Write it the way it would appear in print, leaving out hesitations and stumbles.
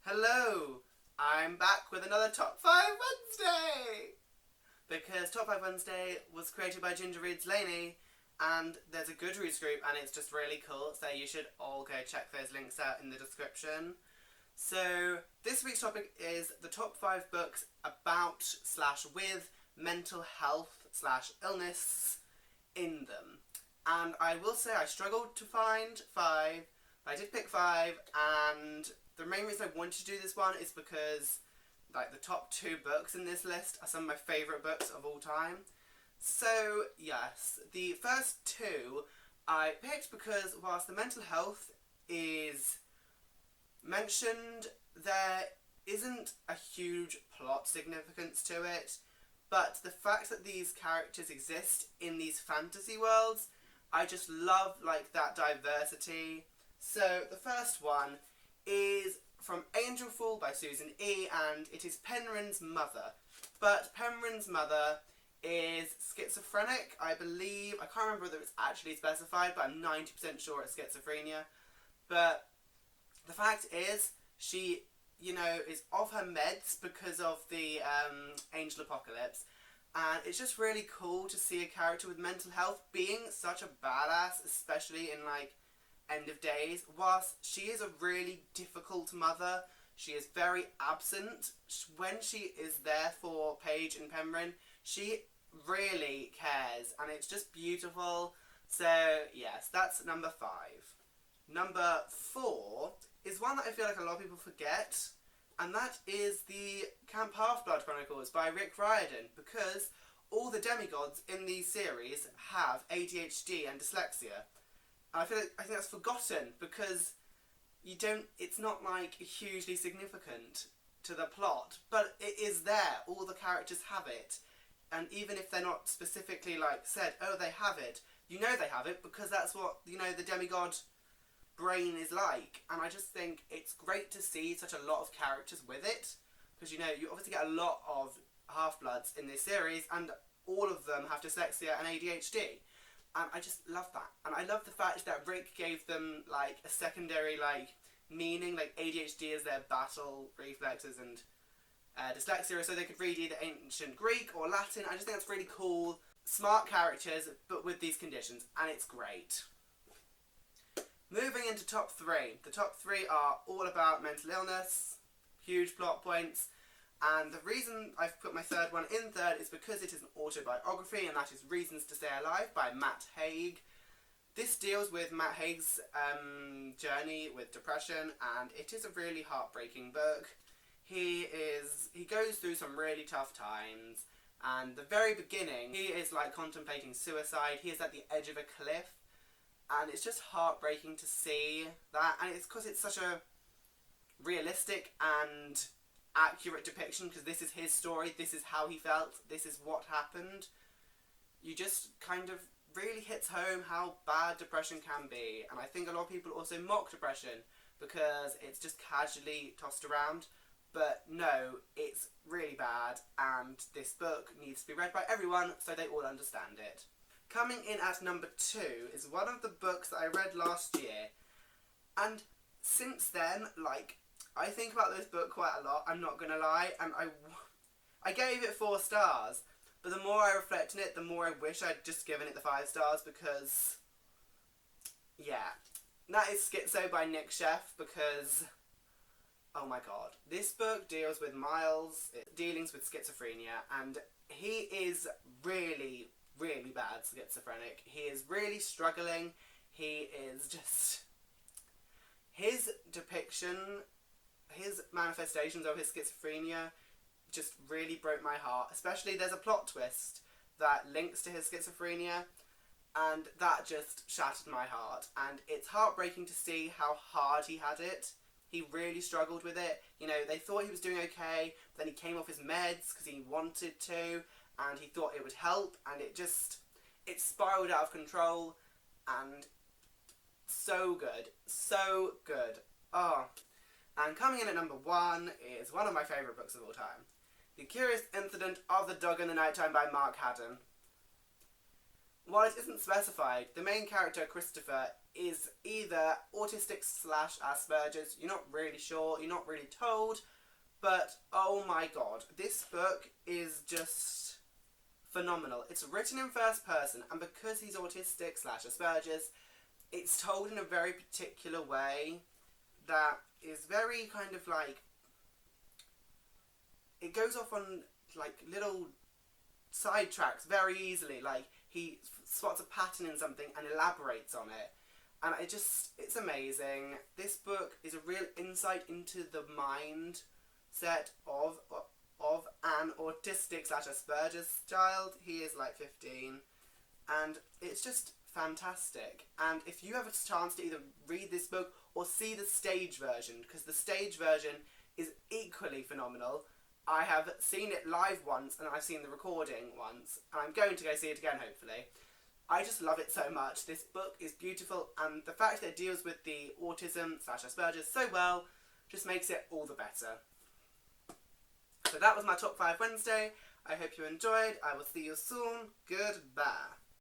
Hello! I'm back with another Top 5 Wednesday! Because Top 5 Wednesday was created by Ginger Reads Laney, and there's a Goodreads group and it's just really cool, so you should all go check those links out in the description. So this week's topic is the top 5 books about / with mental health / illness in them. And I will say I struggled to find 5, but I did pick 5, and the main reason I wanted to do this one is because the top 2 books in this list are some of my favourite books of all time. So yes, the first 2 I picked because whilst the mental health is mentioned, there isn't a huge plot significance to it, but the fact that these characters exist in these fantasy worlds, I just love that diversity. So the first one is from Angel Fall by Susan E., and it is Penryn's mother. But Penryn's mother is schizophrenic, I believe. I can't remember whether it's actually specified, but I'm 90% sure it's schizophrenia. But the fact is, she, is off her meds because of the Angel Apocalypse. And it's just really cool to see a character with mental health being such a badass, especially in End of Days. Whilst she is a really difficult mother, she is very absent. When she is there for Paige and Penryn, she really cares, and it's just beautiful. So yes, that's number 5. Number 4 is one that I feel like a lot of people forget, and that is the Camp HalfBlood Chronicles by Rick Riordan, because all the demigods in these series have ADHD and dyslexia. And I think that's forgotten because it's not hugely significant to the plot, but it is there. All the characters have it. And even if they're not specifically said, oh, they have it, they have it because that's what, the demigod brain is like. And I just think it's great to see such a lot of characters with it, because you obviously get a lot of half-bloods in this series, and all of them have dyslexia and ADHD. And I just love that. And I love the fact that Rick gave them a secondary meaning, ADHD is their battle reflexes, and dyslexia so they could read either ancient Greek or Latin. I just think that's really cool. Smart characters, but with these conditions, and it's great. Moving into top 3. The top 3 are all about mental illness, huge plot points, and the reason I've put my third one in third is because it is an autobiography, and that is Reasons to Stay Alive by Matt Haig. This deals with Matt Haig's journey with depression, and it is a really heartbreaking book. He goes through some really tough times, and the very beginning, he is contemplating suicide. He is at the edge of a cliff, and it's just heartbreaking to see that, and it's because it's such a realistic and accurate depiction, because this is his story, this is how he felt, this is what happened. You just kind of really hits home how bad depression can be, and I think a lot of people also mock depression because it's just casually tossed around. But no, it's really bad, and this book needs to be read by everyone so they all understand it. Coming in at number 2 is one of the books that I read last year, and since then, I think about this book quite a lot, I'm not gonna lie, and I gave it 4 stars, but the more I reflect on it, the more I wish I'd just given it the 5 stars, because, yeah. That is Schizo by Nick Sheff, because, oh my god, this book deals with Miles' dealings with schizophrenia, and he is really, really bad schizophrenic. He is really struggling. He is just... His depiction, his manifestations of his schizophrenia just really broke my heart. Especially there's a plot twist that links to his schizophrenia, and that just shattered my heart. And it's heartbreaking to see how hard he had it. He really struggled with it. They thought he was doing okay, but then he came off his meds because he wanted to, and he thought it would help, and it spiraled out of control, and so good. So good. Oh. And coming in at number 1 is one of my favourite books of all time. The Curious Incident of the Dog in the Nighttime by Mark Haddon. While it isn't specified, the main character, Christopher, is either autistic / Asperger's. You're not really sure, you're not really told, but oh my god, this book is just phenomenal. It's written in first person, and because he's autistic / Asperger's, it's told in a very particular way that is very kind of like, it goes off on like little sidetracks very easily. Like, he spots a pattern in something and elaborates on it, and it's amazing. This book is a real insight into the mindset of an autistic / Asperger's child. He is like 15, and it's just fantastic. And if you have a chance to either read this book or see the stage version, because the stage version is equally phenomenal. I have seen it live once, and I've seen the recording once, and I'm going to go see it again, hopefully. I just love it so much. This book is beautiful, and the fact that it deals with the autism / Asperger's so well just makes it all the better. So that was my Top 5 Wednesday. I hope you enjoyed. I will see you soon. Goodbye.